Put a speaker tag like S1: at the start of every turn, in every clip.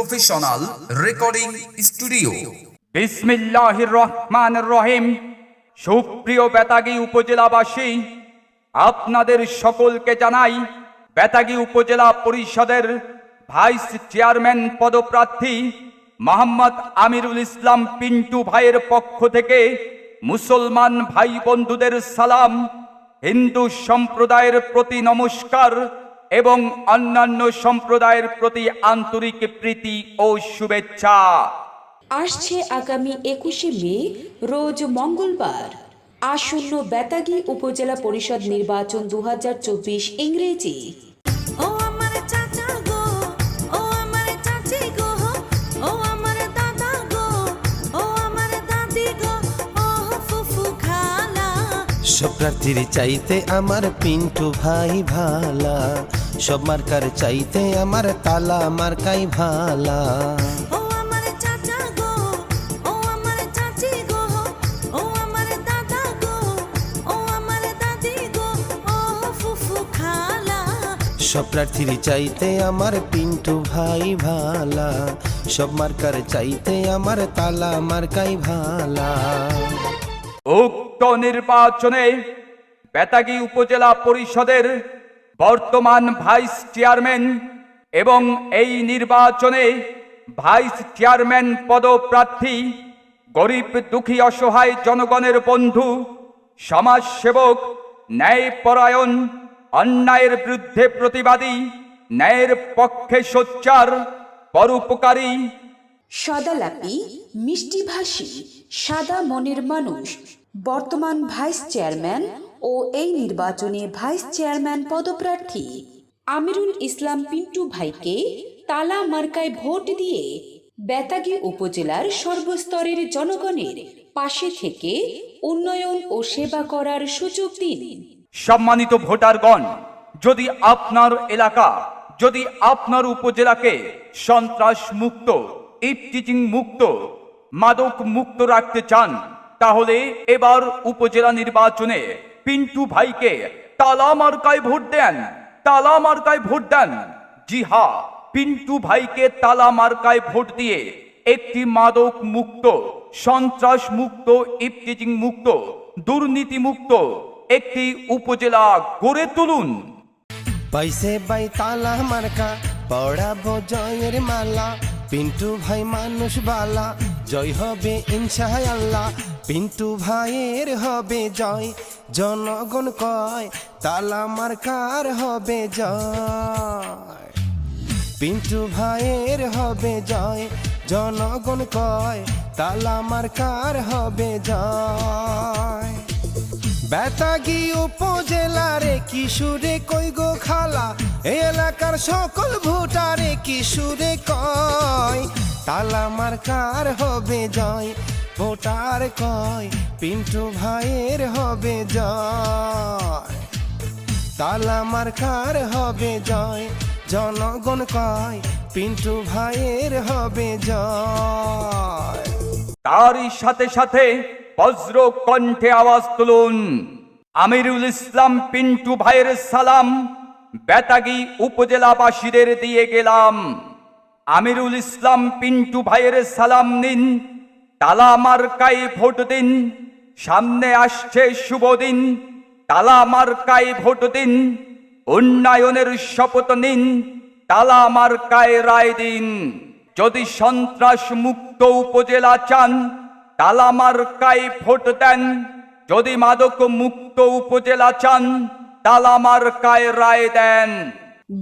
S1: Professional recording studio.
S2: বিসমিল্লাহির রহমানির রহিম। সুপ্রিয় বেতাগী উপজেলাবাসী, আপনাদের সকলকে জানাই বেতাগী উপজেলা পরিষদের ভাইস চেয়ারম্যান পদপ্রার্থী মোহাম্মদ আমিরুল ইসলাম পিন্টু ভাইয়ের পক্ষ থেকে মুসলমান ভাই বন্ধুদের সালাম, হিন্দু সম্প্রদায়ের প্রতি নমস্কার এবং অন্যান্য সম্প্রদায়ের প্রতি আন্তরিক প্রীতি ও শুভেচ্ছা।
S3: আসছে আগামী 21শে মে রোজ মঙ্গলবার আসন্ন বেতাগী উপজেলা পরিষদ নির্বাচন 2024 ইংরেজি।
S4: ও আমার চাচা গো, ও আমার চাচি গো, ও আমার দাদা গো, ও আমার দাদি গো, ও ফুফু খালা।
S5: সব প্রার্থীর চাইতে আমার পিন্টু ভাই ভালা, সব মার্কার চাইতে আমার তালা মার্কাই ভালা।
S4: ও আমার চাচা গো, ও আমার চাচি গো, ও আমার দাদা গো, ও আমার দাদি গো, ও ফুফু খালা।
S5: সব প্রার্থীর চাইতে আমার পিন্টু ভাই ভালা, সব মার্কার চাইতে আমার তালা মার্কাই ভালা।
S2: উক্ত নির্বাচনে বেতাগী উপজেলা পরিষদের বর্তমান ভাইস চেয়ারম্যান এবং এই নির্বাচনে ভাইস চেয়ারম্যান পদপ্রার্থী গরিব দুঃখী অসহায় জনগণের বন্ধু, সমাজসেবক, ন্যায়পরায়ণ, অন্যায়ের বিরুদ্ধে প্রতিবাদী, ন্যায়ের পক্ষে সোচ্চার, পরোপকারী,
S3: সদালাপি, মিষ্টিভাষী, সাদা মনের মানুষ, বর্তমান ভাইস চেয়ারম্যান ও এই নির্বাচনে ভাইস চেয়ারম্যান পদপ্রার্থী আমিরুল ইসলাম পিন্টু ভাইকে তালা মার্কায় ভোট দিয়ে বেতাগী উপজেলার সর্বস্তরের জনগণের পাশে থেকে উন্নয়ন ও সেবা করার সুযোগ দিন।
S2: সম্মানিত ভোটারগণ, যদি আপনার এলাকা, যদি আপনার উপজেলাকে সন্ত্রাস মুক্ত, ইফটিজিং মুক্ত, মাদক মুক্ত রাখতে চান, তাহলে এবার উপজেলা নির্বাচনে পিন্টু ভাইকে তালা মার্কায় ভোট দেন, তালা মার্কায় ভোট দেন। জি হ্যাঁ, পিন্টু ভাইকে তালা মার্কায় ভোট দিয়ে একটি মাদক মুক্ত, সন্ত্রাস মুক্ত, ইফটিজিং মুক্ত, দুর্নীতি মুক্ত একটি উপজেলা গড়ে তুলুন।
S5: পাইছে বাই তালা মার্কা, পড়াবো জয়ের মালা, পিন্টু ভাই মানুষ বালা, জয় হবে ইনশাআল্লাহ, পিন্টু ভাইয়ের হবে জয়। জনগণ কয় তালা মার্কার হবে জয়, পিন্টু ভাইয়ের হবে জয়। জনগণ কয় তালা মার্কার হবে জয়। বেতাগী উপজেলারে কিশোরে কই গো খালা, এই এলাকার সকল ভোটারে কিশোরে কয় তালা মার্কার হবে জয়। ভোটার কয় পিন্টু ভাইয়ের হবে জয়, তালা মার্কার হবে জয়। জনগণ কয় পিন্টু ভাইয়ের হবে জয়।
S2: তারই সাথে সাথে বজ্র কণ্ঠে আওয়াজ তুলুন, আমিরুল ইসলাম পিন্টু ভাইয়ের সালাম বেতাগী উপজেলাবাসীদের দিয়ে গেলাম। আমিরুল ইসলাম পিন্টু ভাইয়ের সালাম নিন, তালা মার্কায় ভোট দিন। সামনে আসছে শুভ দিন, তালা মার্কায় ভোট দিন। উন্নয়নের শপথ নিন, তালা মার্কায় রায় দিন। যদি সন্ত্রাস মুক্ত উপজেলা চান, তালা মার্কায় ভোট দেন। যদি মাদক মুক্ত উপজেলা চান, তালা মার্কায় রায় দেন।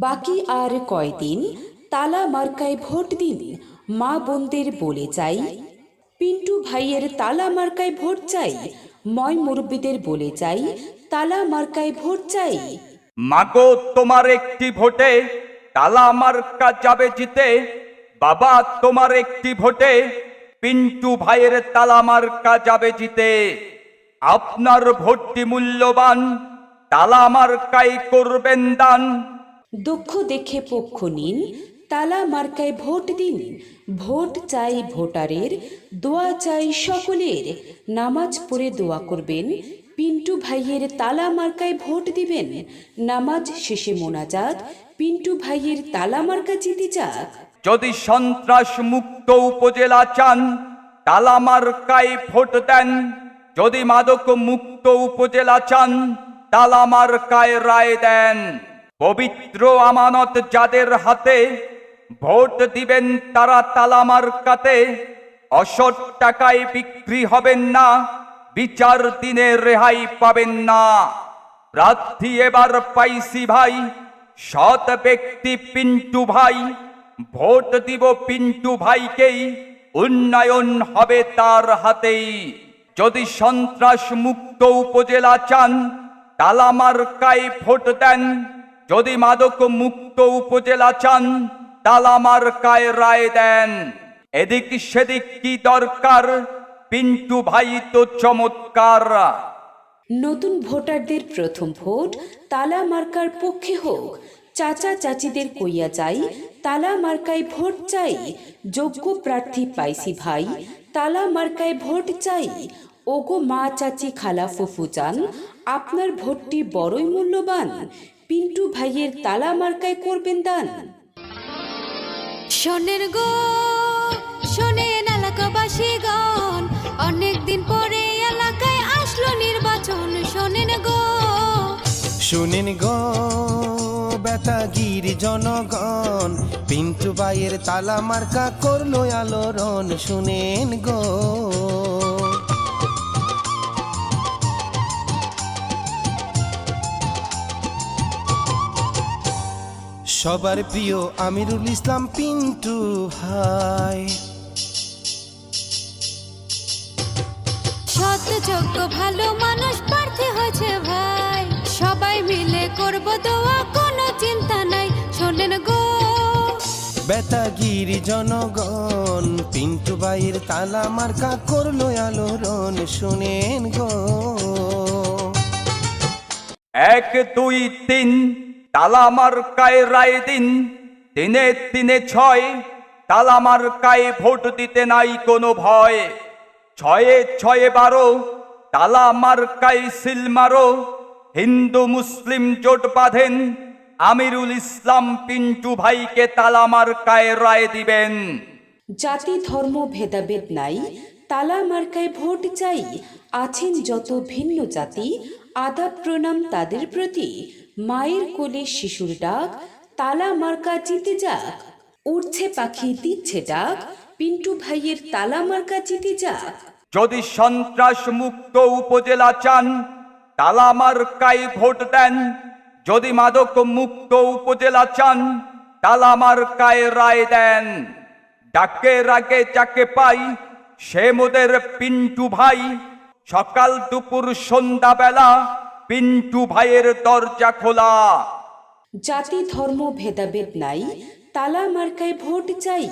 S3: বাকি আর কয়দিন, তালা মার্কায় ভোট দিন। মা বোনদের বলে যাই, পিন্টু ভাইয়ের তালা মার্কায় ভোট চাই। ময় মুরব্বীদের বলে যাই, তালা মার্কায় ভোট চাই।
S2: মাগো, তোমার একটি ভোটে তালা মার্কা যাবে জিতে। বাবা, তোমার একটি ভোটে পিন্টু ভাইয়ের তালা মার্কা যাবে জিতে। আপনার ভোটটি মূল্যবান, তালা মার্কায় করবেন দান।
S3: দুঃখ দেখে পক্ষ নিন, তালা মার্কায় ভোট দিন। ভোট চাই ভোটারের, দোয়া চাই সকলের। নামাজ পড়ে দোয়া করবেন, পিন্টু ভাইয়ের তালা মার্কায় ভোট দিবেন। নামাজ শেষে মোনাজাত, পিন্টু ভাইয়ের তালা মার্কা জিতে যাক।
S2: যদি সন্ত্রাস মুক্ত উপজেলা চান তালা মার্কায় ভোট দেন, যদি মাদক মুক্ত উপজেলা চান তালা মার্কায় রায় দেন। পবিত্র আমানত যাদের হাতে, ভোট দিবেন তারা তালা মার্কাতে। অসৎ টাকায় বিক্রি হবেন না, বিচার দিনে রেহাই পাবেন না। প্রার্থী এবার পাইছি ভাই, সৎ ব্যক্তি পিন্টু ভাই। ভোট দিব পিন্টু ভাইকেই, উন্নয়ন হবে তার হাতেই। যদি সন্ত্রাস মুক্ত উপজেলা চান তালা মার্কায় ভোট দেন, যদি মাদক মুক্ত উপজেলা চান তালা মার্কায় রায় দেন। এদিক সেদিক কি দরকার, পিন্টু ভাই তো চমৎকার।
S3: নতুন ভোটারদের প্রথম ভোট তালা মার্কার পক্ষে হোক। চাচা চাচিদের কইয়া যাই, তালা মার্কায় ভোট চাই। যোগ্য প্রার্থী পাইছি ভাই, তালা মার্কায় ভোট চাই। ওগো মা চাচি খালা ফুফু চান, আপনার ভোটটি বড়ই মূল্যবান। পিন্টু ভাইয়ের তালা মার্কায় করবেন দান।
S4: শোনেন গো, শোনেন এলাকাবাসীগণ, অনেকদিন পরে এলাকায় আসলো নির্বাচন। শোনেন গো,
S5: শুনেন গো বেতাগির জনগণ, পিন্টু ভাইয়ের তালা মার্কা করলো আলোড়ন। শুনেন গো, সবার প্রিয় আমিরুল ইসলাম পিন্টু ভাই।
S4: সৎ যোগ্য ভালো মানুষ প্রার্থী হয়েছে ভাই। সবাই মিলে করব দোয়া, কোনো চিন্তা নাই। শোনেন গো,
S5: বেতাগির জনগণ, পিন্টু ভাইয়ের তালা মার্কা করলো আলোড়ন। শুনেন গো,
S2: 1 2 3 তালা মার্কায় রায় দিন। 3 3 6 তালা মার্কায় ভোট দিতে নাই কোনো ভয়। 6 6 12 তালা মার্কায় সিল মারো। হিন্দু মুসলিম জোট বাঁধেন, আমিরুল ইসলাম পিন্টু ভাইকে তালা মার্কায় রায় দিবেন।
S3: জাতি ধর্ম ভেদাভেদ নাই, তালা মার্কায় ভোট চাই। আছেন যত ভিন্ন জাতি, আদাব প্রণাম তাদের প্রতি। মায়ের কোলে শিশুর ডাক, তালা মার্কা জিতে যাক। উড়ছে পাখি দিচ্ছে ডাক, পিন্টু ভাইয়ের তালা মার্কা জিতে যাক।
S2: যদি সন্ত্রাস মুক্ত উপজেলা চান তালা মার্কায় ভোট দেন, যদি মাদক মুক্ত উপজেলা চান তালা মার্কায় রায় দেন। ডাকের আগে যাকে পাই সে মোদের পিন্টু ভাই। সকাল দুপুর সন্ধ্যা বেলা পিন্টু ভাইয়ের দরজা খোলা।
S3: জাতি ধর্ম ভেদাভেদ নাই, তালা মার্কায় ভোট চাই।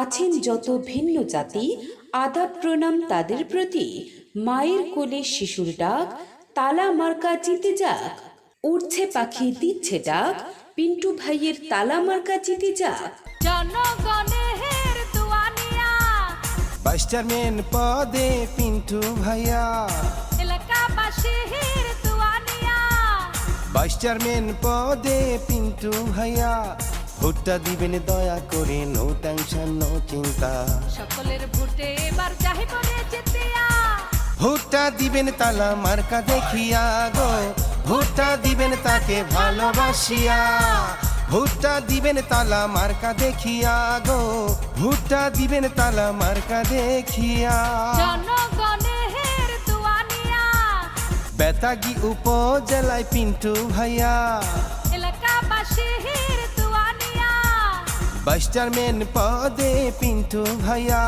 S3: আছেন যত ভিন্ন জাতি, আদাব প্রণাম তাদের প্রতি। মায়ের কোলে শিশুর ডাক, তালা মার্কা জিতে যাক। উড়ছে পাখি দিচ্ছে ডাক, পিন্টু ভাইয়ের তালা মার্কা জিতে যাক।
S4: জনগণের দুয়ানিয়া,
S5: ভাইস চেয়ারম্যান পদে পিন্টু ভাইয়া।
S4: এলাকাবাসীর দুয়ানিয়া,
S5: ভাইস চেয়ারম্যান পদে পিন্টু ভাইয়া। ভোটটা দিবেন দয়া করে, নো টেনশন নো চিন্তা।
S4: সকলের ভোটে এবার চাহি করে জিতিয়া।
S5: ভোটটা দিবেন তালা মার্কা দেখিয়া গো, ভোটটা দিবেন তাকে ভালোবাসিয়া। ভোটটা দিবেন তালা মার্কা দেখিয়া গো, ভোটটা দিবেন তালা মার্কা দেখিয়া।
S4: জনগণের দুয়ানিয়া,
S5: বেতাগি উপজেলায় পিন্টু ভাইয়া।
S4: এলাকাবাসীর দুয়ানিয়া,
S5: ভাইস চেয়ারম্যান পদে পিন্টু ভাইয়া।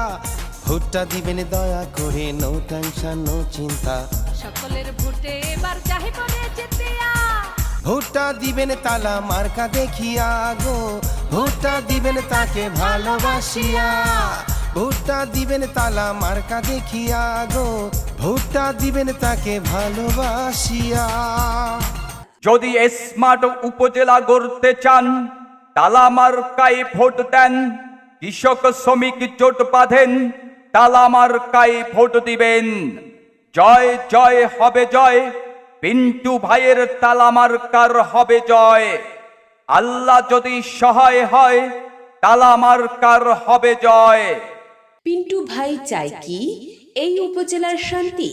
S5: ভোটটা দিবেন দয়া করে, নো টেনশন নো চিন্তা।
S4: সকলের ভোটে এবার চাহি করে জিতিয়া।
S5: ভোটটা দিবেন তালা মার্কা দেখিয়া গো, ভোটটা দিবেন তাকে ভালোবাসিয়া। ভোটটা দিবেন তালা মার্কা দেখিয়া গো, ভোটটা দিবেন তাকে ভালোবাসিয়া।
S2: যদি স্মার্ট উপজেলা গড়তে চান তালা মার্কায় ভোট দেন। কৃষক শ্রমিক জোট বাঁধেন, তালা মার্কায় ভোট দিবেন। জয় জয় হবে জয়, পিন্টু ভাইয়ের তালা মার্কার হবে জয়। আল্লাহ যদি সহায় হয় তালা মার্কার হবে জয়।
S3: পিন্টু ভাই চায় কি এই উপজেলার শান্তি?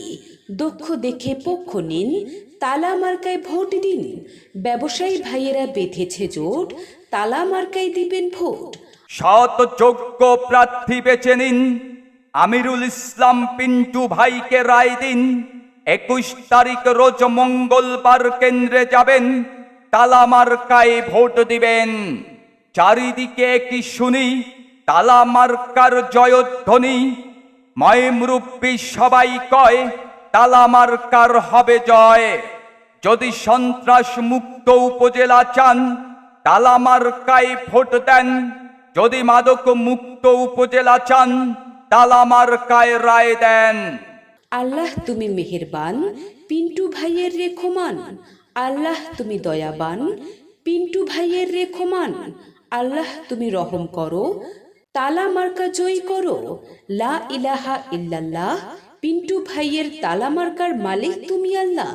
S3: দক্ষ দেখে পক্ষ নিন, তালা মার্কায় ভোট দিন। ব্যবসায়ী ভাইয়েরা বেঁধেছে জোট, তালা মার্কায় দিবেন ভোট।
S2: সৎ যোগ্য প্রার্থী বেছে নিন, আমিরুল ইসলাম পিন্টু ভাইকে রায় দিন। 21 তারিখ রোজ মঙ্গলবার কেন্দ্রে যাবেন, তালা মার্কায় ভোট দিবেন। চারিদিকে কি শুনি, তালা মার্কার জয়ধ্বনি। ময়মুরব্বী সবাই কয়, তালা মার্কার হবে জয়। যদি সন্ত্রাস মুক্ত উপজেলা চান, তালা মার্কায় ভোট দেন। যদি মাদক মুক্ত উপজেলা চান, তালা মার্কায় রায় দেন।
S3: আল্লাহ তুমি মেহেরবান, পিন্টু ভাইয়ের রেখমান। আল্লাহ তুমি দয়াবান, পিন্টু ভাইয়ের রেখমান। আল্লাহ তুমি রহম করো, তালা মার্কা জয়ী করো। লা ইলাহা ইল্লাল্লাহ, পিন্টু ভাইয়ের তালা মার্কার মালিক তুমি আল্লাহ।